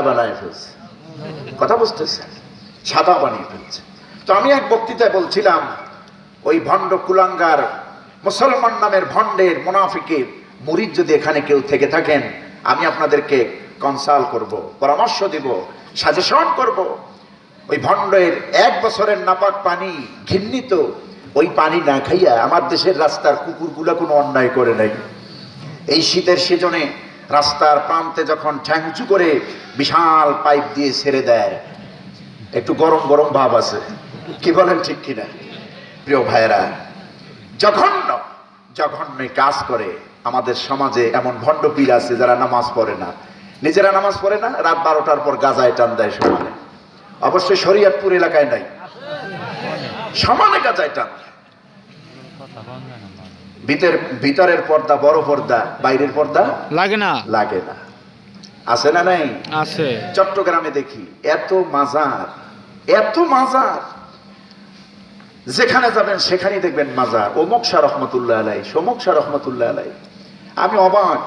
বানায় ফেলছে, কথা বুঝতেছে, সাদা বানিয়ে ফেলছে। তো আমি এক বক্তৃতায় বলছিলাম, ওই ভণ্ড কুলাঙ্গার মুসলমান নামের ভণ্ডের মুনাফিকের মুরিদ যদি এখানে কেউ থেকে থাকেন, আমি আপনাদেরকে কনসাল্ট করব, পরামর্শ দিব, সাজেশন করব। ওই ভণ্ডের 1 বছরের নাপাক পানি ঘৃণিত, ওই পানি না খাইয়া আমার দেশের রাস্তার কুকুরগুলা কোনো অন্যায় করে নাই। এই শীতের সিজনে রাস্তার প্রান্তে যখন ঠ্যাং উঁচু করে বিশাল পাইপ দিয়ে ছেড়ে দেয়, একটু গরম গরম ভাব আছে, কি বলেন ঠিক কিনা? প্রিয় ভাইয়েরা, জঘন্য জঘন্য কাজ করে আমাদের সমাজে। এমন ভণ্ড পীর আছে যারা নামাজ পড়ে না, নিজেরা নামাজ পড়ে না, রাত 12টার পর গাজায় টান দেয় সমানে। অবশ্যই শরীয়তপুর এলাকায় নাই, সমানে গাজায় টান। ভিতরের পর্দা বড় পর্দা, বাইরের পর্দা লাগে না, লাগে না। আছে না নাই? আছে। চট্টগ্রামে দেখি এত মাজার, এত মাজার, যেখানে যাবেন সেখানেই দেখবেন মাজার। অমুক শাহ রহমতুল্লাহ আলাই, সমুক শাহ রহমতুল্লাহ আলাই। আমি অবাক,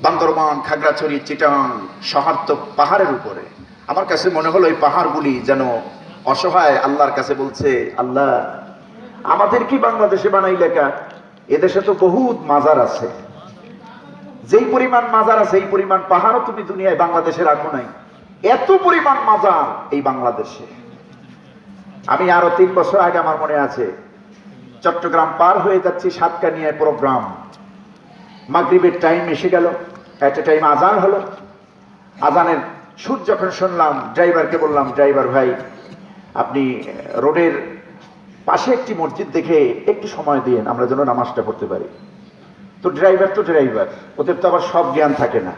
বান্দরবান, খাগড়াছড়ি, চিটাং শহর তো পাহাড়ের উপরে। আমার কাছে মনে হলো এই পাহাড়গুলি যেন অসহায় আল্লাহর কাছে বলছে, আল্লাহ আমাদের কি বাংলাদেশে বানাই লেখা? এদেশে তো বহুত মাজার আছে, যেই পরিমাণ মাজার আছে এই পরিমাণ পাহাড়ও তুমি দুনিয়ায় বাংলাদেশে রাখো নাই। এত পরিমাণ মাজার এই বাংলাদেশে। আমি আরো 3 বছর আগে আমার মনে আছে, চট্টগ্রাম পার হয়ে যাচ্ছি, সাতকানিয়ায় প্রোগ্রাম, মাগরিবের টাইম এসে গেল, একটা টাইম আজান হলো। আজানের সুর যখন শুনলাম, ড্রাইভারকে বললাম, ড্রাইভার ভাই আপনি রোডের পাশে একটি মসজিদ দেখে একটু সময় দিয়েন, আমরা যেন নামাজটা পড়তে পারি। তো ড্রাইভার, ওদের তো আবার সব জ্ঞান থাকে না,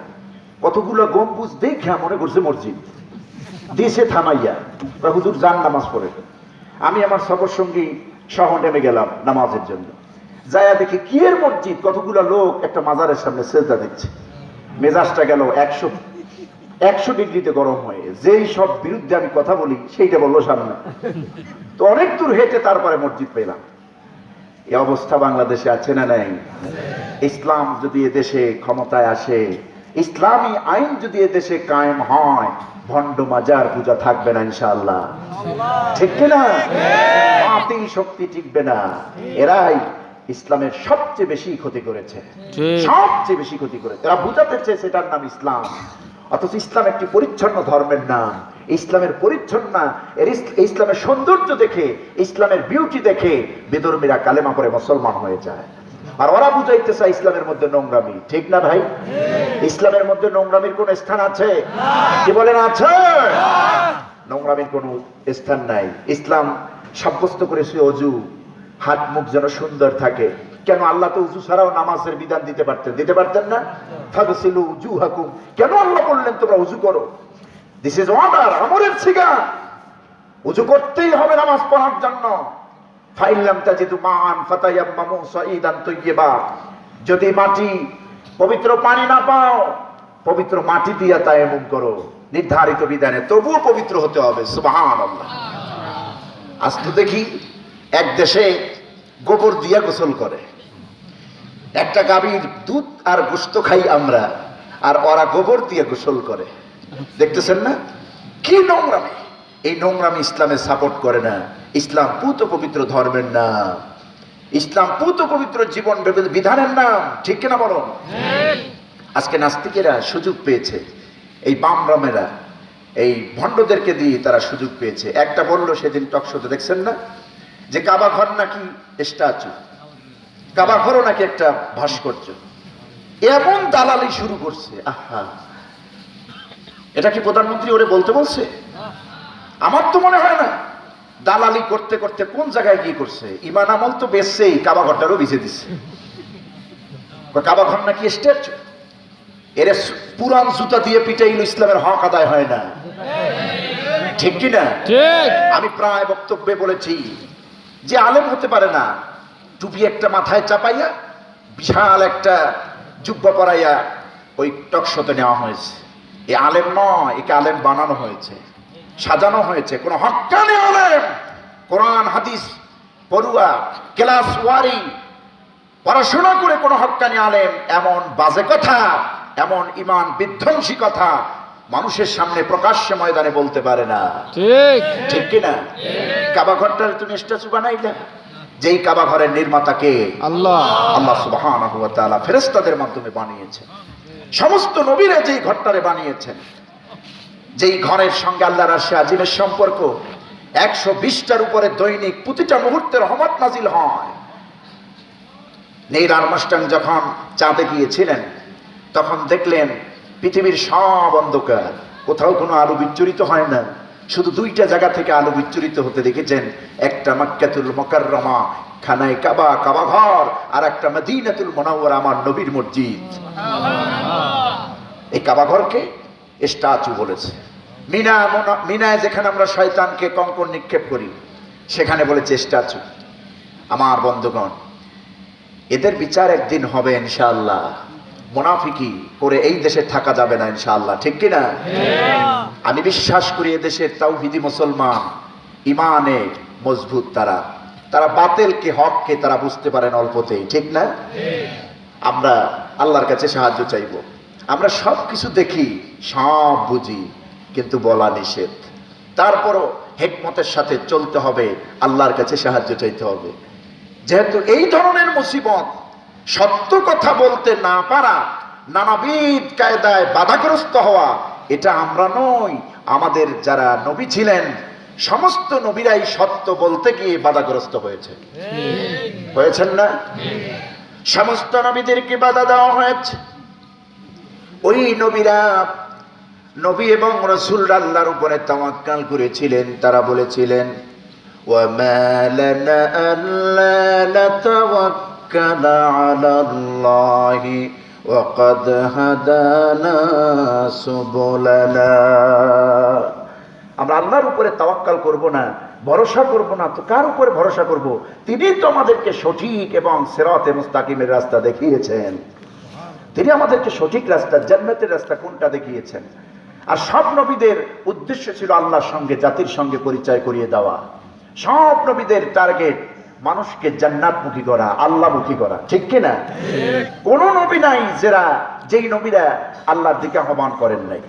কতগুলো গম্বুজ দেখে মনে করছে মসজিদ, দিয়েছে থামাইয়া, হুজুর যান নামাজ পড়ে। আমি আমার সফর সঙ্গী সহ নেমে গেলাম নামাজের জন্য। যায়া দেখি কি এর মসজিদ, কতগুলো লোক একটা মাজারের সামনে সেজদা দিচ্ছে। মেজাজটা গেল 100 ডিগ্রিতে গরম হয়ে। যেই সব বিরুদ্ধে আমি কথা বলি সেইটা বললো সামনে। তো অনেক দূর হেঁটে তারপরে মসজিদ পেলাম। এই অবস্থা বাংলাদেশে আছে না নাই? ইসলাম যদি এদেশে ক্ষমতায় আসে, ইসলামী আইন যদি এদেশে কায়েম হয়, ভণ্ড মাজার পূজা থাকবে না ইনশাআল্লাহ, ঠিক কিনা? বাতিল শক্তি টিকবে না। এরাই ইসলামের সবচেয়ে বেশি ক্ষতি করেছে, সবচেয়ে বেশি ক্ষতি করেছে। এরা বুঝাতে চেয়েছে এটার নাম ইসলাম, অথচ ইসলাম একটি পরিচ্ছন্ন ধর্মের নাম। ইসলামের পরিচ্ছন্ন, ইসলামের সৌন্দর্য দেখে, ইসলামের বিউটি দেখে বিধর্মীরা কালেমা পড়ে মুসলমান হয়ে যায়। আর ওরা বুঝাইতে চায় ইসলামের মধ্যে নোংরামি, ঠিক না ভাই? ইসলামের মধ্যে নোংরামির কোন স্থান আছে? কি বলেন আছে? নোংরামির কোন স্থান নাই। ইসলাম সাব্যস্ত করেছে অজু, হাত মুখ যেন সুন্দর থাকে। কেন? আল্লাহ তো উজু ছাড়াও নামাজের বিধান দিতে পারতেন না? ফাগসিলু উজুহাকুম, কেন আল্লাহ বললেন তোমরা উজু করো? দিস ইজ অর্ডার, আমরের শিখা। উজু করতেই হবে নামাজ পড়ার জন্য। ফাইল্লাম তাজিদু মান ফাতায়াম্মামু সাঈদান তাইয়্যিবা, যদি মাটি, পবিত্র পানি না পাও, পবিত্র মাটি দিয়ে তায়াম্মুম করো নির্ধারিত বিধানে, তবুও পবিত্র হতে হবে। সুবহানাল্লাহ। আজ তো দেখি এক দেশে গোবর দিয়া গোসল করে। একটা গাভীর দুধ আর গোশত খাই আমরা, আর ওরা গোবর দিয়ে গোসল করে। দেখতেছেন না কি নোংরামি? এই নোংরামি ইসলামে সাপোর্ট করে না। ইসলাম পুত পবিত্র ধর্মের নাম, ইসলাম পুত পবিত্র জীবন বিধানের নাম, ঠিক কিনা বলো? আজকে নাস্তিকেরা সুযোগ পেয়েছে, এই বামরামেরা, এই ভণ্ডদেরকে দিয়ে তারা সুযোগ পেয়েছে। একটা বললো সেদিন টকশোতে, দেখছেন না, যে কাবা ঘর নাকি স্ট্যাচু, কাবা ঘরও নাকি একটা ভাস্কর্য। এমন দালালি শুরু করছে। আহা, এটা কি প্রধানমন্ত্রী ওরে বলতে বলছে? আমার তো মনে হয় না। দালালি করতে করতে কোন জায়গায় গিয়ে করছে। ইমান আমল তো বেচছেই, কাবা ঘরটারও বেঁচে দিচ্ছে। কাবা ঘর নাকি স্ট্যাচু। এর পুরান জুতা দিয়ে পিটাইল, ইসলামের হক আদায় হয় না, ঠিক কিনা? আমি প্রায় বক্তব্যে বলেছি যে আলেম হতে পারে না, টুপি একটা মাথায় চাপাইয়া বিশাল একটা জুব্বা পরাইয়া ওই টকশোতে নেওয়া হয়েছে। এ আলেম নয়, একে আলেম বানানো হয়েছে, সাজানো হয়েছে। কোন হক্কানি আলেম, কোরআন হাদিস পড়ুয়া, ক্লাস ওয়ারি, পড়াশোনা করে কোন হক্কানি আলেম এমন বাজে কথা, এমন ইমান বিধ্বংসী কথা মানুষের সামনে প্রকাশ্যে ময়দানে বলতে পারে না, ঠিক ঠিক কিনা? কাবা ঘরটার তুমি স্ট্যাচু বানাইলে, যেই কাবা ঘরের নির্মাতা কে? আল্লাহ। আল্লাহ সুবহানাহু ওয়া তাআলা ফেরেশতাদের মাধ্যমে বানিয়েছেন। সমস্ত নবীরা যেই ঘরটারে বানিয়েছেন, যেই ঘরের সঙ্গে আল্লাহর আরশে আজিমের সম্পর্ক, 120টার উপরে দৈনিক প্রতিটা মুহূর্তে রহমত নাজিল হয়। নীল আর্মস্ট্রং যখন চাঁদে গিয়েছিলেন তখন দেখলেন পৃথিবীর সব অন্ধকার, কোথাও কোনো আলো বিচ্ছুরিত হয় না, শুধু দুইটা জায়গা থেকে আলো বিচ্ছুরিত হতে দেখেছেন, একটা মক্কাতুল মুকাররমা খানায় কাবা, কাবা ঘর, আর একটা মদিনাতুল মুনাওয়ারা আমার নবীর মসজিদ। এই কাবা ঘরকে স্ট্যাচু বলেছে। মিনায় যেখানে আমরা শয়তানকে কঙ্কর নিক্ষেপ করি সেখানে বলেছে স্ট্যাচু। আমার বন্ধুগণ, এদের বিচার একদিন হবে ইনশাআল্লাহ। মুনাফিকি করে এই দেশে থাকা যাবে না ইনশাআল্লাহ, ঠিক কিনা? আমি বিশ্বাস করি এদেশের তাওহীদি মুসলমান ইমানে মজবুত, তারা বাতিলকে হককে তারা বুঝতে পারেন অল্পতেই, ঠিক না? আমরা আল্লাহর কাছে সাহায্য চাইব। আমরা সব কিছু দেখি, সব বুঝি, কিন্তু বলা নিষেধ। তারপরও হিকমতের সাথে চলতে হবে, আল্লাহর কাছে সাহায্য চাইতে হবে। যেহেতু এই ধরনের মুসিবত, সত্য কথা বলতে না পারা, নানাবিধ কায়দায় বাধাগ্রস্ত হওয়া, এটা আমরা নই, আমাদের যারা নবী ছিলেন সমস্ত নবীরাই সত্য বলতে গিয়ে বাধাগ্রস্ত হয়েছেন না? সমস্ত নবীদেরকে বাধা দেওয়া হয়েছে। ওই নবীরা, নবী এবং রাসূল আল্লাহর উপরে তাওয়াক্কুল করেছিলেন। তারা বলেছিলেন, وَمَا لَنَا أَلَّا نَتَوَكَّلَ عَلَى اللَّهِ وَقَدْ هَدَانَا سُبُلَنَا। আমরা আল্লাহর উপরে তাওয়াক্কুল করব না, ভরসা করব না, তো কার উপরে ভরসা করব? তিনি তো আমাদেরকে সঠিক এবং সিরাতে মুস্তাকিমের রাস্তা দেখিয়েছেন। তিনি আমাদেরকে সঠিক রাস্তা, জান্নাতের রাস্তা কোনটা দেখিয়েছেন। আর সব নবীদের উদ্দেশ্য ছিল আল্লাহর সঙ্গে, জাতির সঙ্গে পরিচয় করিয়ে দেওয়া। সব নবীদের টার্গেট মানুষকে জান্নাতমুখী করা, আল্লাহমুখী করা, ঠিক কিনা? কোন নবী নাই যেই নবীরা আল্লাহর দিকে আহ্বান করেন নাই।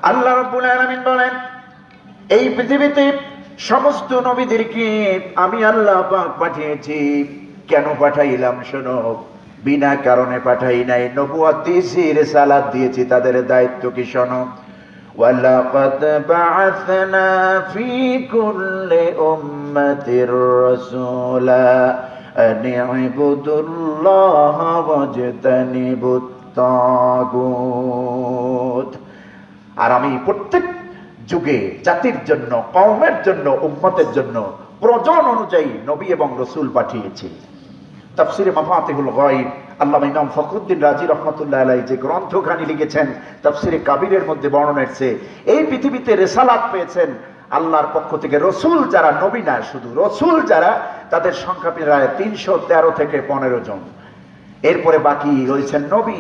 আল্লাহ রাব্বুল আলামিন বলেন, এই পৃথিবীতে সমস্ত নবীদেরকে আমি আল্লাহ পাক পাঠিয়েছি। কেন পাঠাইলাম শোনো, বিনা কারণে পাঠাই নাই। নবুয়তি রিসালাত দিয়েছি, তাদের দায়িত্ব কি শোনো। وَلَقَدْ بَعَثْنَا فِي كُلِّ أُمَّةٍ رَسُولًا أَنِ اعْبُدُوا اللَّهَ وَاجْتَنِبُوا الطَّاغُوتَ। আর আমি প্রত্যেক যুগে জাতির জন্য, কওমের জন্য, উম্মতের জন্য প্রয়োজন অনুযায়ী নবী এবং রাসূল পাঠিয়েছি। তাফসিরে মাফাতিহুল গায়ব আল্লামা ইমাম ফখরুদ্দিন রাজি রহমাতুল্লাহ আলাইহি যে গ্রন্থখানি লিখেছেন, তাফসিরে কাবিরের মধ্যে বর্ণনা এসেছে, এই পৃথিবীতে রিসালাত পেয়েছেন আল্লাহর পক্ষ থেকে রাসূল যারা, নবী না, শুধু রাসূল যারা, তাদের সংখ্যা প্রায় 313 থেকে 15 জন। এরপরে বাকি রয়েছেন নবী।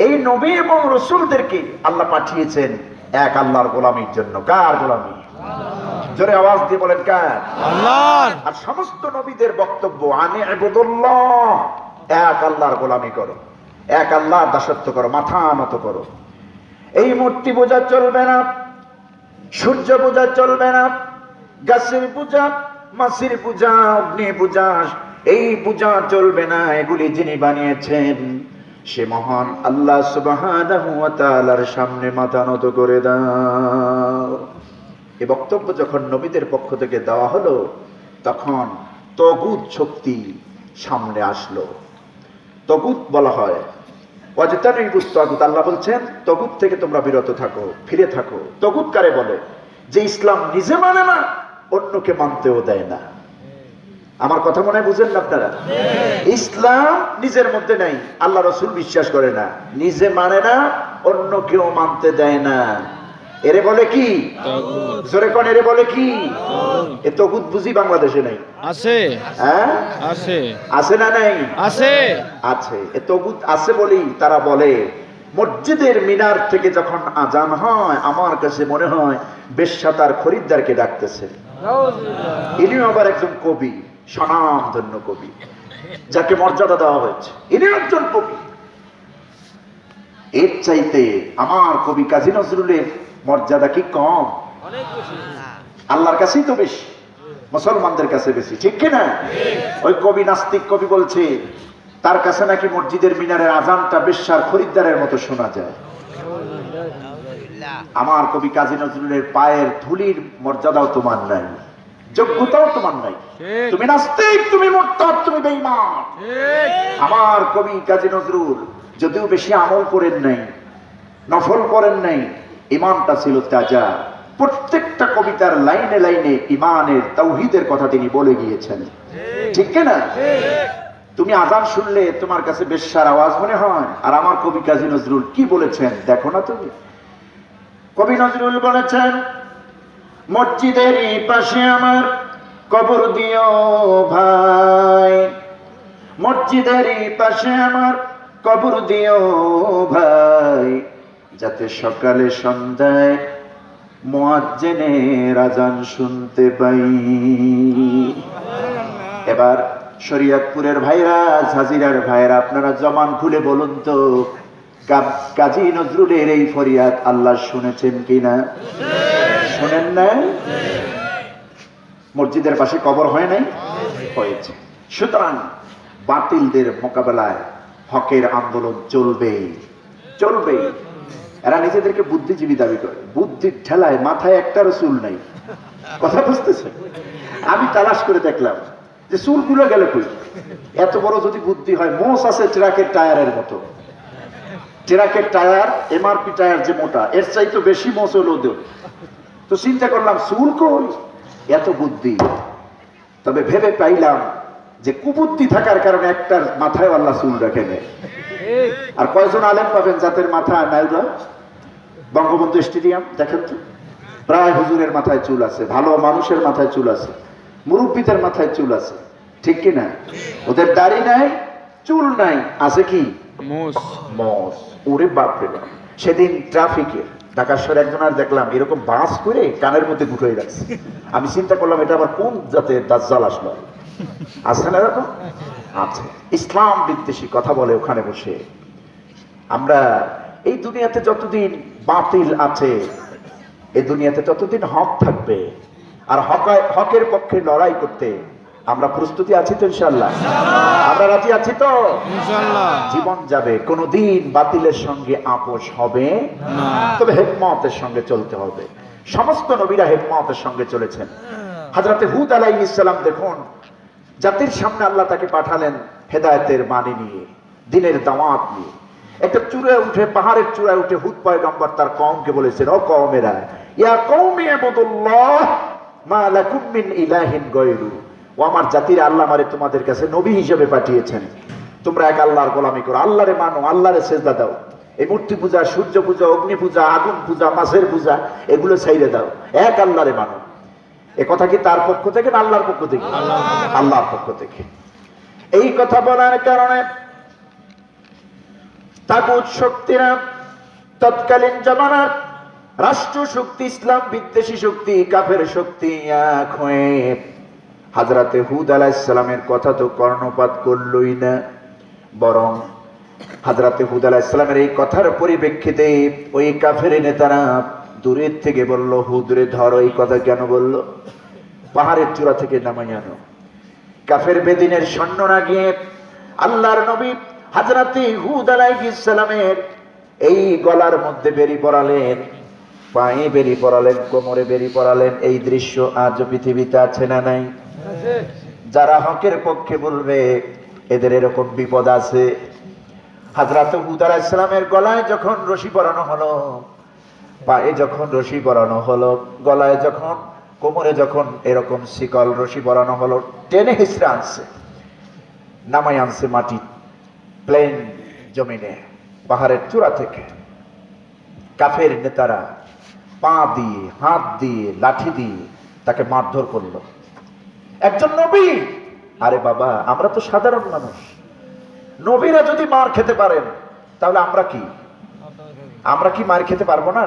এই নবী এবং রাসূলদেরকে আল্লাহ পাঠিয়েছেন এক আল্লাহর গোলামির জন্য। কার গোলামি? জোরে আওয়াজ দিয়ে বলেন, কার? আল্লাহর। আর সমস্ত নবীদের বক্তব্য, আনি ইবুদুল্লাহ, এক আল্লাহর গোলামি করো, এক আল্লাহর দাসত্ব করো, মাথা নত করো। এই মূর্তি পূজা চলবে না, সূর্য পূজা চলবে না, গাছের পূজা, মাছির পূজা, অগ্নি পূজা, এই পূজা চলবে না। এগুলি যিনি বানিয়েছেন সে মহান আল্লাহ সুবহানাহু ওয়া তাআলার সামনে মাথা নত করে দাও। এই বক্তব্য যখন নবীদের পক্ষ থেকে দেওয়া হলো, তখন তগুত শক্তি সামনে আসলো। তগুত বলা হয় ওয়াজতানিবুত তাগুত। আল্লাহ বলছেন তগুত থেকে তোমরা বিরত থাকো, ফিরে থাকো। তগুত কারে বলে? যে ইসলাম নিজে মানে না, অন্যকে মানতেও দেয় না। আমার কথা মনে হয় বুঝেন না আপনারা? ইসলাম নিজের মধ্যে নাই, আল্লাহ রাসূল বিশ্বাস করে না, নিজে মানে না, অন্য কেউ মানতে দেয় না। এরে বলে কি? জোরে কোন, এরে বলে কি? এ তগুত বুঝি বাংলাদেশে নাই? আছে। হ্যাঁ আছে। আছে না নাই? আছে। আছে। এ তগুত আছে বলি তারা বলে মসজিদের মিনার থেকে যখন আজান হয়, আমার কাছে মনে হয় বেশ্যা তার খরিদ্দারকে ডাকতেছে। ইনিও আবার একজন কবি, স্বনামধন্য কবি, যাকে মর্যাদা দেওয়া হয়েছে। ইনি একজন কবি। এর চাইতে আমার কবি কাজী নজরুলের মর্যাদা কি কম? আল্লাহর কাছেই তো বেশি, মুসলমানদের কাছে বেশি, ঠিক কিনা? ওই কবি নাস্তিক কবি বলছে তার কাছে নাকি মসজিদের মিনারের আজানটা বেশ্যার খরিদ্দারের মতো শোনা যায়। আমার কবি কাজী নজরুলের পায়ের ধুলির মর্যাদাও তোমার নাই, যোগ্যতাও তোমার নাই। তুমি নাস্তিক, তুমি মুরতাদ, তুমি বেঈমান। আমার কবি কাজী নজরুল যদিও বেশি আমল করেন নাই, নফল করেন নাই, ইমানটা ছিল তাজা। প্রত্যেকটা কবিতার লাইনে লাইনে ইমানের তাওহীদের কথা তিনি বলে গিয়েছেন, ঠিক কিনা? তুমি আজান শুনলে তোমার কাছে বেশ্যার আওয়াজ মনে হয়, আর আমার কবি কাজী নজরুল কি বলেছেন দেখো না তুমি। কবি নজরুল বলেছেন, মসজিদের পাশে আমার কবর দিও ভাই, মসজিদের পাশে আমার কবর দিও ভাই, যাতে সকালে সন্ধ্যায় মুয়াজ্জিনের আজান শুনতে পাই। এবার শরীয়তপুরের ভাইরা, হাজিরার ভাইরা, আপনারা জবান খুলে বলুন তো, কাজী নজরুলের এই ফরিয়াদ আল্লাহ শুনেছেন কিনা? শুনেন না? মসজিদের পাশে কবর হয় নাই? হয়েছে। সুতরাং বাতিলদের মোকাবেলায় হকের আন্দোলন চলবেই, চলবেই। এরা নিজেদেরকে বুদ্ধিজীবী দাবি করে, বুদ্ধির ঠেলায় মাথায় একটারও চুল নাই। কথা বুঝতেছে? আমি তালাশ করে দেখলাম যে চুলগুলো গেল কই। এত বড় যদি বুদ্ধি হয়, মোষ আছে ট্রাকের টায়ারের মতো। ট্রাকের টায়ার, এমআরপি টায়ার যে মোটা, এর চাইতে বেশি মোষ হলো ওদের। তো চিন্তা করলাম চুল কই, এত বুদ্ধি। তবে ভেবে পাইলাম যে কুবুদ্ধি থাকার কারণে একটার মাথায় আল্লাহ চুল রাখে নেয়। আর কয়জন আলেম পাবেন যাদের মাথায় নাইরা? বঙ্গবন্ধু স্টেডিয়াম দেখেন তো, প্রায় হুজুরের মাথায় চুল আছে, ভালো মানুষের মাথায় চুল আছে, মুরব্বীদের মাথায় চুল আছে, ঠিক কিনা? ওদের দাড়ি নাই, চুল নাই, আছে কি? মোষ। মোষ। ওরে বাপরে বাপ। সেদিন ট্রাফিকে ঢাকা শহরে একজন আর দেখলাম এরকম বাস করে কানের মধ্যে গুটাই রাখছে। আমি চিন্তা করলাম এটা আবার কোন জাতের দাজ্জাল আসলো। আছে না এরকম? আছে। ইসলাম বিদ্বেষী কথা বলে ওখানে বসে। আমরা এই দুনিয়াতে যতদিন বাতিল আছে, এই দুনিয়াতে ততদিন হক থাকবে। আর হকের পক্ষে লড়াই করতে আমরা প্রস্তুতি আছি তো ইনশাআল্লাহ? আমরা রাজি আছি তো ইনশাআল্লাহ? জীবন যাবে, কোনদিন বাতিলের সঙ্গে আপোষ হবে না, তবে হিকমতের সঙ্গে চলতে হবে। সমস্ত নবীরা হিকমতের সঙ্গে চলেছেন। হযরতে হুদ আলাইহিস সালাম দেখুন, জাতির সামনে আল্লাহ তাকে পাঠালেন হেদায়েতের বাণী নিয়ে, দ্বীনের দাওয়াত নিয়ে। একটা চূড়ায় উঠে, পাহাড়ের চূড়ায় উঠে হুদ পয়গম্বর তার কওমকে বলেছেন, ও কওমেরা, ইয়া কওমি ইবুদুল্লাহ মা লাকুম মিন ইলাহিন গায়রু। ও আমার জাতির, আল্লাহ আমারে তোমাদের কাছে নবী হিসেবে পাঠিয়েছেন, তোমরা এক আল্লাহর গোলামি করো, আল্লাহরে মানো, আল্লাহরে সেজদা দাও। এই মূর্তি পূজা, সূর্য পূজা, অগ্নি পূজা, আগুন পূজা, মাছের পূজা, এগুলো ছাইড়ে দাও, এক আল্লাহরে মানো। এ কথা কি তার পক্ষ থেকে না আল্লাহর পক্ষ থেকে? আল্লাহর পক্ষ থেকে। এই কথা বলার কারণে তাগুত শক্তিরা, তৎকালীন জামানার রাষ্ট্র শক্তি, ইসলাম বিদ্বেষী শক্তি, কাফের শক্তি এক হয়ে হযরতে হুদ আলাইহিস সালামের কথা তো কর্ণপাত করলই না, বরং হযরতে হুদ আলাইহিস সালামের এই কথার পরিপ্রেক্ষিতে ওই কাফের নেতারা দূরের থেকে বলল, হুদ রে ধরো। এই কথা কেন বলল? পাহাড়ের চূড়া থেকে নামাই আনো। কাফের বেদিনের সৈন্য না গিয়ে আল্লাহর নবী হযরতে হুদ আলাইহিস সালামের এই গলার মধ্যে বেরি পরালেন, পায়ে বেরি পরালেন, কোমরে বেরি পরালেন। এই দৃশ্য আজ পৃথিবীতে আছে না নাই? যারা হকের পক্ষে বলবে এদের এরকম বিপদ আছে। হযরতে হুদ আলাইহিস সালামের গলায় যখন রশি পরানো হলো, পায়ে যখন রশি পরানো হলো, গলায় যখন, কোমরে যখন এরকম শিকল রশি পরানো হলো, টেনে হিসড়ে আনছে, নামাই আনছে মাটি, প্লেন জমিনে, পাহাড়ের চূড়া থেকে। কাফের নেতারা পা দিয়ে, হাত দিয়ে, লাঠি দিয়ে তাকে মারধর করলো। একজন নবী, আরে বাবা, আমরা তো সাধারণ মানুষ, নবীরা যদি মার খেতে পারেন তাহলে আমরা কি মার খেতে পারবো না?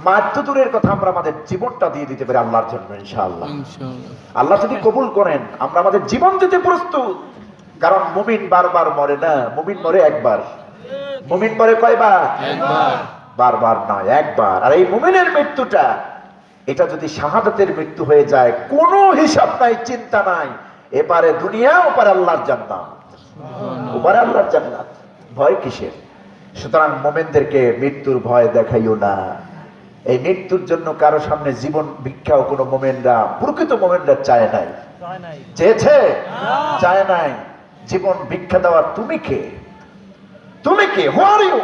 মার তো দূরের কথা, আমরা আমাদের জীবনটা দিয়ে দিতে পারি আল্লাহর জন্য ইনশাআল্লাহ। আল্লাহ যদি কবুল করেন, আমরা আমাদের জীবন দিতে প্রস্তুত। কারণ মুমিন বারবার মরে না, মুমিন মরে একবার। মুমিন পড়ে কয়বার? একবার। বারবার নয়, একবার। আর এই মুমিনের মৃত্যুটা, এটা যদি শাহাদাতের মৃত্যু হয়ে যায়, কোনো হিসাব নাই, চিন্তা নাই, এপারে দুনিয়া, ওপারে আল্লাহর জান্নাত, ওপারে আল্লাহর জান্নাত। ভয় কিসের? সুতরাং মুমিনদেরকে মৃত্যুর ভয় দেখাইও না। এই মৃত্যুর জন্য কারো সামনে জীবন ভিক্ষাও কোনো মুমিনরা, প্রকৃত মুমিনরা চায় নাই। চেয়েছে? চায় নাই। জীবন ভিক্ষা দেওয়ার তুমি কে? তুমি কে? হু আর ইউ?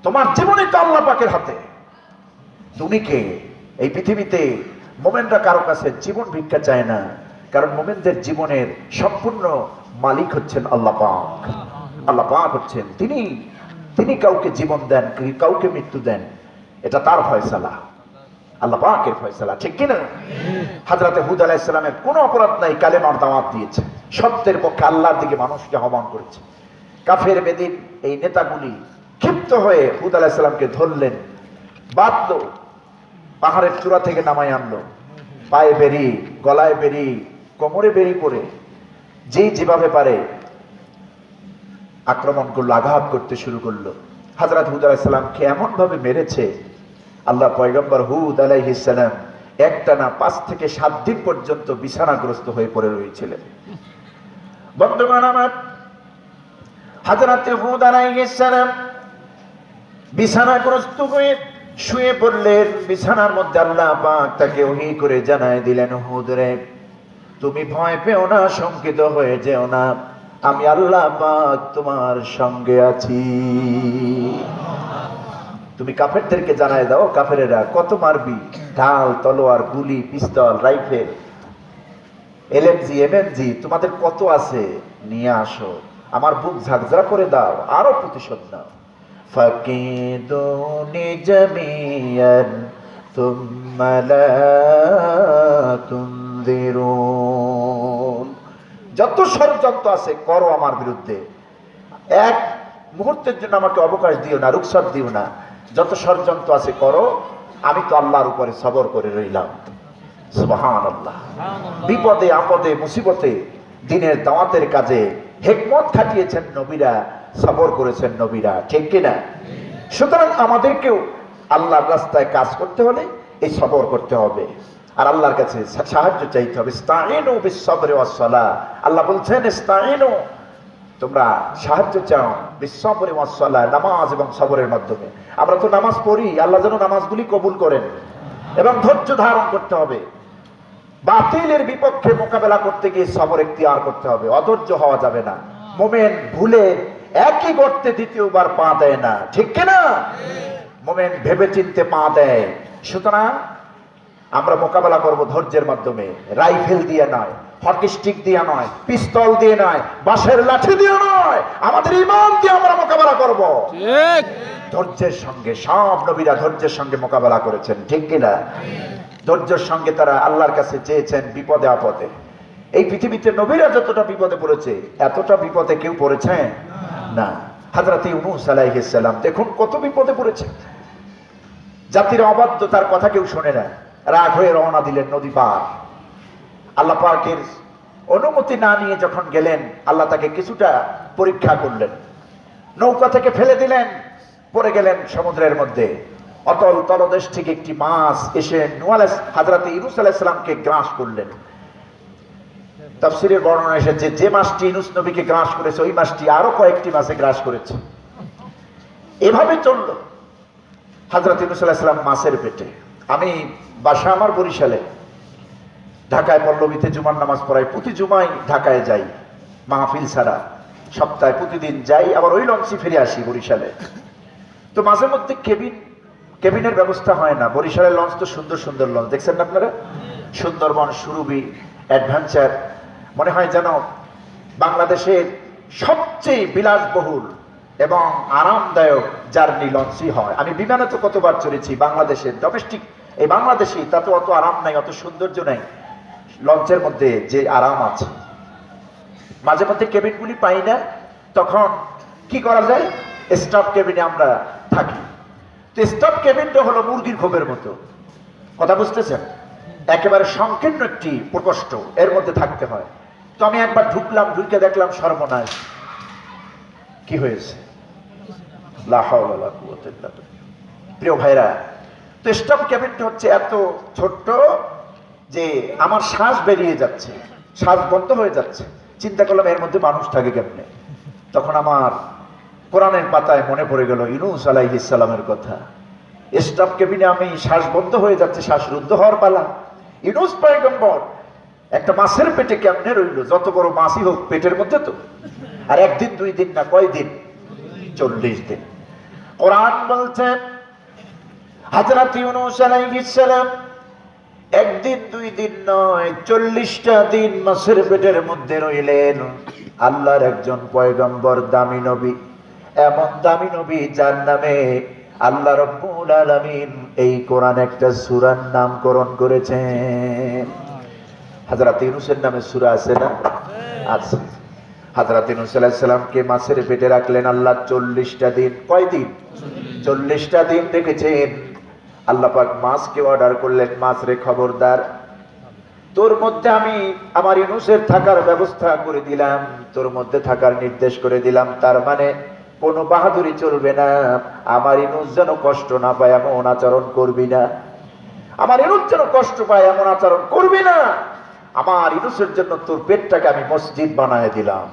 তোমার জীবনই তো আল্লাহ পাকের হাতে। তুমি কে? এই পৃথিবীতে মুমিনরা কারো কাছে জীবন ভিক্ষা চায় না, কারণ মুমিনদের জীবনের সম্পূর্ণ মালিক হচ্ছেন আল্লাহ পাক। আল্লাহ পাক হচ্ছেন তিনি কাউকে জীবন দেন, কাউকে মৃত্যু দেন, এটা তার ফয়সালা, আল্লাহ পাকের ফয়সালা, ঠিক কিনা? হযরত হুদ আলাইহিস সালামের কোনো অপরাধ নাই, কালেমার দাওয়াত দিয়েছে, সত্যের পক্ষে আল্লাহর দিকে মানুষকে আহ্বান করেছে। কাফের বেদিন এই নেতাগুলি ক্ষিপ্ত হয়ে হুদ আলাইহিস সালামকে ধরলেন, বাঁধলো, পাহাড়ের চূড়া থেকে নামাই আনলো, পায়ে বেরি, গলায় বেরি, কোমরে বেরি করে যেভাবে পারে আক্রমণ করলো, আঘাত করতে শুরু করলো। হযরত হুদ আলাইহিস সালামকে এমন ভাবে মেরেছে, আল্লাহ পয়গম্বর হুদ আলাইহিস সালাম একটানা 5 থেকে 7 দিন পর্যন্ত বিছানাগ্রস্ত হয়ে পড়ে রয়েছিলেন। বন্ধুগণ আমার, হযরত হুদ আলাইহিস সালাম বিছানাগ্রস্ত হয়ে শুয়ে পড়লেন। বিছানার মধ্যে আল্লাহ পাক তাকে ওহী করে জানায় দিলেন, হুদ রে, তুমি ভয় পেও না, শঙ্কিত হয়ে যেও না, আমি আল্লাহ পাক তোমার সঙ্গে আছি। তুমি কাফেরদেরকে জানায় দাও, কাফেরেরা কত মারবি, ঢাল, তলোয়ার, গুলি, পিস্তল, রাইফেল, এলএমজি, এমএমজি তোমাদের কত আছে, নিয়ে আসো, আমার বুক ঝাঁকঝাঁক করে দাও, আরো প্রতিশোধ নাও। ফাকিদুনি জামিয়ান থুম্মা লা তুনযিরুন, যত ষড়যন্ত্র আছে করো আমার বিরুদ্ধে, এক মুহূর্তের জন্য আমাকে অবকাশ দিও না, রুখসত দিও না, যত ষড়যন্ত্র আছে করো, আমি তো আল্লাহর উপরে সবর করে রইলাম। সুবহানাল্লাহ। বিপদে আপদে মুসিবতে দ্বীনের দাওয়াতের কাজে হিকমত খাটিয়েছেন নবীরা, সবর করেছেন নবীরা, ঠিক কিনা? সুতরাং আমাদেরকেও আল্লাহর রাস্তায় কাজ করতে হলে এই সবর করতে হবে, আর আল্লাহর কাছে সাহায্য চাইতে হবে। ইস্তাঈনু বিস-সাবরি ওয়াস-সালাহ, আল্লাহ বলছেন ইস্তাঈনু, তোমরা সাহায্য চাও বিস-সাবরি ওয়াস-সালাহ, নামাজ এবং সবরের মাধ্যমে। আমরা তো নামাজ পড়ি, আল্লাহ যেন নামাজগুলি কবুল করেন, এবং ধৈর্য ধারণ করতে হবে। বাতিলের বিপক্ষে মোকাবেলা করতে গিয়ে সবর ইখতিয়ার করতে হবে, অধৈর্য হওয়া যাবে না। মুমিন ভুলে একই গর্তে দ্বিতীয়বার পা দেয় না, ঠিক কিনা? মুমিন ভেবে চিনতে পা দেয়। সুতরাং আমরা মোকাবেলা করব ধৈর্যের মাধ্যমে, রাইফেল দিয়ে নয়, হকি স্টিক দিয়ে নয়, পিস্তল দিয়ে নয়, বাঁশের লাঠি দিয়ে নয়, আমাদের ঈমান দিয়ে আমরা মোকাবেলা করব, ঠিক? ধৈর্যের সঙ্গে। সব নবীরা ধৈর্যের সঙ্গে মোকাবেলা করেছেন, ঠিক কিনা? ধৈর্যের সঙ্গে তারা আল্লাহর কাছে চেয়েছেন বিপদে আপদে। এই পৃথিবীতে নবীরা যতটা বিপদে পড়েছে, এতটা বিপদে কেউ পড়েছে না। হযরত ইউনূস আলাইহিস সালাম দেখুন কত বিপদে পড়েছে, জাতির অবাধ্যতার কথা কেউ শোনে না, রাগ হয়ে রওনা দিলেন নদী পার। আল্লাহ পাকের অনুমতি না নিয়ে যখন গেলেন, আল্লাহ তাকে কিছুটা পরীক্ষা করলেন, নৌকা থেকে ফেলে দিলেন, পড়ে গেলেন সমুদ্রের মধ্যে। অতল তলদেশ থেকে একটি মাছ এসে হযরত ইউনূস আলাইহিস সালামকে গ্রাস করলেন। তাফসীরের বর্ণনা এসেছে, যে মাছটি ইউনূস নবীকে গ্রাস করেছে, ওই মাছটি আরো কয়েকটি মাছে গ্রাস করেছে। এভাবে চলল হযরত ইউনূস আলাইহিস সালাম মাছের পেটে। আমি বাসা আমার বরিশালে, ঢাকায় পল্লবীতে জুমার নামাজ পড়াই, প্রতি জুমায় ঢাকায় যাই মাহফিল ছাড়া, সপ্তাহে প্রতিদিন যাই, আবার ওই লঞ্চে ফিরে আসি বরিশালে। তো মাঝে মধ্যে কেবিনের ব্যবস্থা হয় না। বরিশালের লঞ্চ তো সুন্দর সুন্দর লঞ্চ, দেখছেন না আপনারা? সুন্দরবন, সুরভি, অ্যাডভেঞ্চার, মনে হয় যেন বাংলাদেশের সবচেয়ে বিলাসবহুল এবং আরামদায়ক জার্নি লঞ্চই হয়। আমি বিমানে তো কতবার চড়েছি, বাংলাদেশের ডোমেস্টিক, এই বাংলাদেশি, তাতে অত আরাম নাই, অত সৌন্দর্য নাই। লঞ্চের মধ্যে যে আরাম আছে, মাঝে মধ্যে কেবিনগুলি পাই না, তখন কি করা যায়, স্টাফ কেবিনে আমরা থাকি। তো স্টাফ কেবিনটা হলো মুরগির খোপের মতো, কথা বুঝতেছেন? একেবারে সংকীর্ণ একটি প্রকোষ্ঠ, এর মধ্যে থাকতে হয়। তো আমি একবার ঢুকলাম, ঢুকে দেখলাম সর্বনাশ। কি হয়েছে? লা হাওলা ওয়ালা কুওয়াতা ইল্লা বিল্লাহ। প্রিয় ভাইরা, তো স্টপ ক্যাবিনটা হচ্ছে এত ছোট্ট যে আমার শ্বাস বেরিয়ে যাচ্ছে, শ্বাস বন্ধ হয়ে যাচ্ছে। চিন্তা করলাম এর মধ্যে মানুষ থাকে কেমনে। তখন আমার কোরআনের পাতায় মনে পড়ে গেল ইউনূস আলাইহিস সালামের কথা। স্টপ কেবিনে আমি শ্বাস বন্ধ হয়ে যাচ্ছে, শ্বাসরুদ্ধ হওয়ার পালা। ইউনূস পয়গম্বর একটা মাছের পেটে কেমনে রইল, যত বড় মাছই হোক পেটের মধ্যে তো। আর একদিন দুই দিন না, কয় দিন? 40 দিন। কোরআন বলছে হযরত ইউনূস আলাইহিস সালাম একদিন দুই দিন নয়, 40টা দিন মাছের পেটের মধ্যে রইলেন। আল্লাহর একজন পয়গম্বর, দামি নবী, এমন দামি নবী যার নামে আল্লাহ রাব্বুল আলামিন এই কোরআন একটা সূরার নামকরণ করেছেন। হযরত ইউনূসের নামে সূরা আছে না? আছে। হযরত ইউনূস আলাইহিস সালামকে মাছের পেটে রাখলেন আল্লাহ 40টা দিন। কয় দিন? 40টা দিন রেখেছেন। আল্লাহ পাক মাছকে অর্ডার করলেন, মাছ রে খবরদার, তোর মধ্যে আমি আমার ইউনূসের থাকার ব্যবস্থা করে দিলাম, তোর মধ্যে থাকার নির্দেশ করে দিলাম। তার মানে কোনো বাহাদুরি চলবে না, আমার ইউনূস যেন কষ্ট না পায় এমন আচরণ করবি না, আমার ইউনূস যেন কষ্ট পায় এমন আচরণ করবি না। আমার ইউনূসের জন্য তোর পেটটাকে আমি মসজিদ বানায় দিলাম।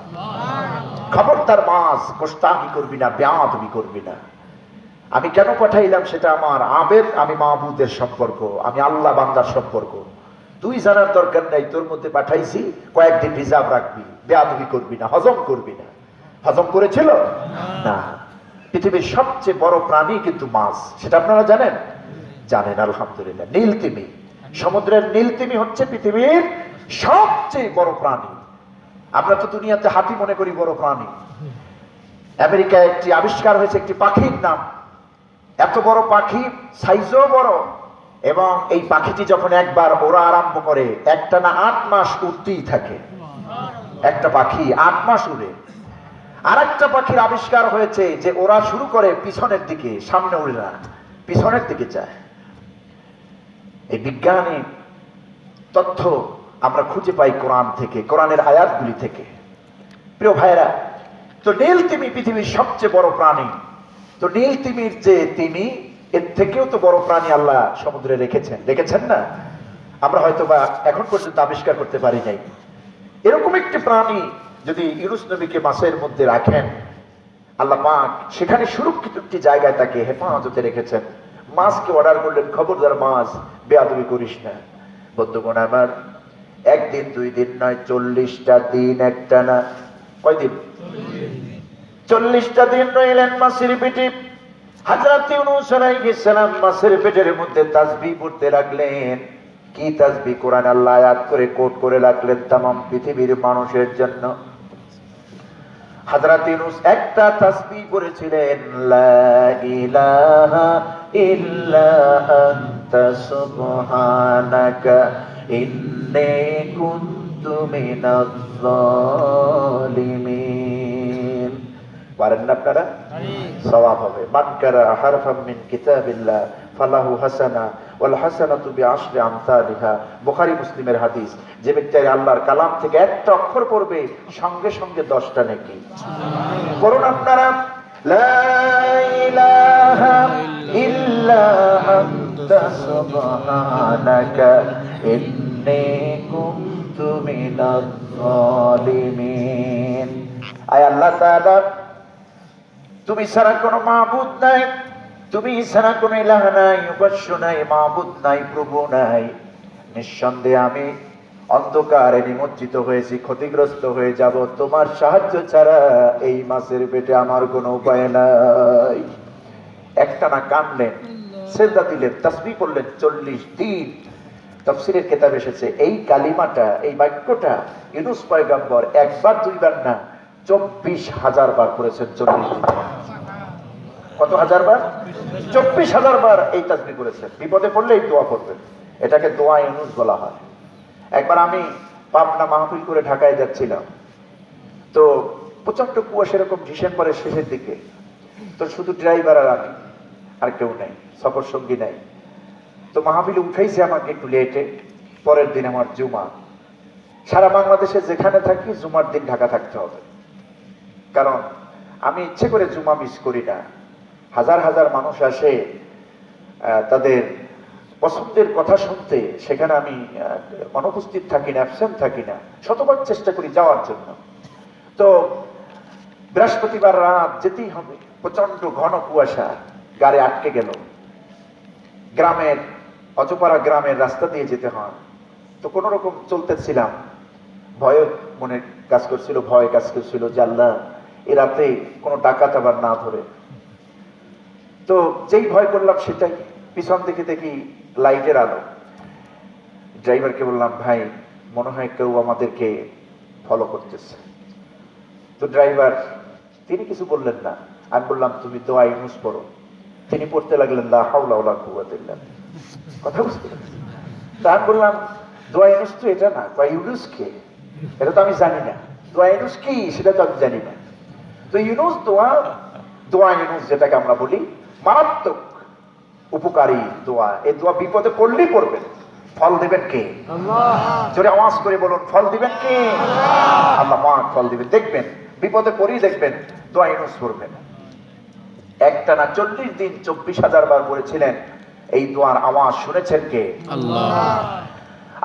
খবরদার মাছ গোশতাকি করবি না, বেয়াদবি করবি না। আমি কেন পাঠাইলাম সেটা আমার আবেদ, আমি মাহবুদের সম্পর্ক, আমি আল্লাহ বান্দার সম্পর্ক তুই জানার দরকার নাই। তোর মধ্যে পাঠাইছি, কয়েকদিন রিজার্ভ রাখবি, বেয়াদবি করবি না, হজম করবি না। হজম করেছিল না। পৃথিবীর সবচেয়ে বড় প্রাণী কিন্তু মাছ, সেটা আপনারা জানেন? জানেন আলহামদুলিল্লাহ। নীলতিমি, সমুদ্রের নীলতিমি হচ্ছে পৃথিবীর সবচেয়ে বড় প্রাণী। আমরা তো দুনিয়াতে হাতি মনে করি বড় প্রাণী। আমেরিকায় একটি আবিষ্কার হয়েছে একটি পাখির নাম, এত বড় পাখি, সাইজও বড়, এবং এই পাখিটি যখন একবার ওড়া আরম্ভ করে একটানা 8 মাস উড়তেই থাকে। একটা পাখি 8 মাস উড়ে। আর একটা পাখির আবিষ্কার হয়েছে যে ওরা শুরু করে পিছনের দিকে, সামনে উড়ে না, পিছনের দিকে যায়। এই বিজ্ঞানী তথ্য আমরা খুঁজে পাই কোরআন থেকে, কোরআনের আয়াতগুলি থেকে। প্রিয় ভাইরা, তো নীলতিমি পৃথিবীর সবচেয়ে বড় প্রাণী। তো নীলতিমির যে তিমি, এর থেকেও তো বড় প্রাণী আল্লাহ সমুদ্রে রেখেছেন, রেখেছেন না? আমরা হয়তো বা এখন পর্যন্ত আবিষ্কার করতে পারি নাই। এরকম একটি প্রাণী যদি ইউনূস নবীকে মাছের মধ্যে রাখেন, আল্লাহ পাক সেখানে সুরক্ষিত একটি জায়গায় তাকে হেফাজতে রেখেছেন। মাছকে অর্ডার করলেন, খবরদার মাছ বেয়াদবি করিস না। বন্ধুগণ আমার, একদিন দুই দিন নয়, 40টা দিন একটানা। কয়দিন? 40টা দিন রইলেন মাছের পেটে। হযরত ইউনূস আলাইহিস সালাম মাছের পেটের মধ্যে তাসবিহ পড়তে লাগলেন। কি তাসবিহ? কোরআন আল্লাহ আয়াত করে কোট করে রাখলেন तमाम পৃথিবীর মানুষের জন্য। হযরত ইউনূস একটা তাসবিহ পড়েছিলেন, লা ইলাহা ইল্লা আনতা সুবহানাকা ইন্নী কুনতু মিনাজ জালিমিন। পারেন না আপনারা? সওয়াব হবে। মান কারা হারফাম মিন কিতাবিল্লাহ ফালাহু হাসানা ওয়াল হাসানাতু বিআশরি আমসালিহা। বুখারী মুসলিমের হাদিস। যে ব্যক্তি আল্লাহর কালাম থেকে একটা অক্ষর পড়বে, সঙ্গে সঙ্গে 10টা নেকি। করুন আপনারা, লা ইলাহা ইল্লা আনতা সুবহানাকা ইন্নী কুনতু মিনাজ জালিমিন। আয় আল্লাহ তাআলা, তুমি ছাড়া কোনো মাবুদ নাই, তুমি ছাড়া কোনো ইলাহ নাই, উপাস্য নাই, মাবুদ নাই, প্রভু নাই। নিঃসন্দেহে আমি অন্ধকারে নিমজ্জিত হয়েছি, ক্ষতিগ্রস্ত হয়ে যাব। তোমার সাহায্য ছাড়া এই মাছের পেটে আমার কোনো উপায় নাই। একটানা কাঁদলেন, সেজদা দিলেন, তাসবিহ করলেন 40 দিন। তাফসীরের কিতাবে এসেছে এই কালিমাটা, এই বাক্যটা ইউনূস পয়গম্বর একবার দুইবার না, 24,000 বার করেছেন 40 দিন। কত হাজার বার? 24,000 বার এই তাসবিহ করেছেন। বিপদে পড়লে এই দোয়া করবেন, এটাকে দোয়া ইউনূস বলা হয়। একবার আমি পাবনা মাহফিল করে ঢাকায় যাচ্ছিলাম, তো প্রচন্ড কুয়াশা, এরকম ডিসেম্বরের শেষের দিকে। তো শুধু ড্রাইভার আর আমি, আর কেউ নাই, সফর সঙ্গী নাই। তো মাহফিলে উঠাইছে আমাকে একটু লেটে। পরের দিন আমার জুমা। সারা বাংলাদেশে যেখানে থাকি জুমার দিন ঢাকা থাকতে হবে, কারণ আমি ইচ্ছে করে জুমা মিস করি না। হাজার হাজার মানুষ আসে তাদের পছন্দের কথা শুনতে, সেখানে আমি অনুপস্থিত থাকি না, অ্যাবসেন্ট থাকি না, শতবার চেষ্টা করি যাওয়ার জন্য। তো বৃহস্পতিবার রাত যেতেই হবে, প্রচন্ড ঘন কুয়াশা, গাড়ি আটকে গেল। গ্রামের অজপাড়া গ্রামের রাস্তা দিয়ে যেতে হয়। তো কোন রকম চলতেছিলাম, ভয় মনে কাজ করছিল, ভয় কাজ করছিল যে আল্লাহ এ রাতে কোনো ডাকাত আবার না ধরে। তো যেই ভয় করলাম সেটাই, পিছন থেকে দেখি লাইটের আলো। ড্রাইভারকে বললাম, ভাই মনে হয় কেউ আমাদেরকে ফলো করতেছে। তো ড্রাইভার তিনি কিছু বললেন না। আমি বললাম, তুমি দোয়া ইউনুস পড়ো। তিনি পড়তে লাগলেন লা হাওলা ওয়ালা কুওয়াতা ইল্লা বিল্লাহ। কথা বুঝতে পারছেন? তা আমি বললাম, দোয়া ইউনুস তো এটা না। দোয়া ইউনুস কে? এটা তো আমি জানি না। দোয়া ইউনুস কি সেটা তো আমি জানি না। তো ইউনুস দোয়া, দোয়া ইউনুস যেটাকে আমরা বলি, মারাত্মক উপকারী দোয়া। এই দোয়া বিপদে পড়লেই পড়বেন। ফল দিবেন কে? আল্লাহ। জোরে আওয়াজ করে বলুন, ফল দিবেন কে? আল্লাহ পাক ফল দিবেন। দেখবেন বিপদে পড়েই দেখবেন দোয়া ইউনুস পড়বেন। একটানা 40 দিন 24,000 বার পড়েছিলেন। এই দোয়ার আওয়াজ শুনেছেন কে? আল্লাহ।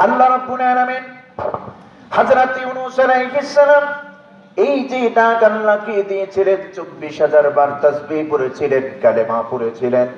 আল্লাহ রাব্বুল আলামিন হযরত ইউনূস আলাইহিস সালাম এই যে ডাক আল্লাহকে দিয়েছিলেন, 24,000 বার তাসবিহ পড়েছিলেন, কালেমা পড়েছিলেন।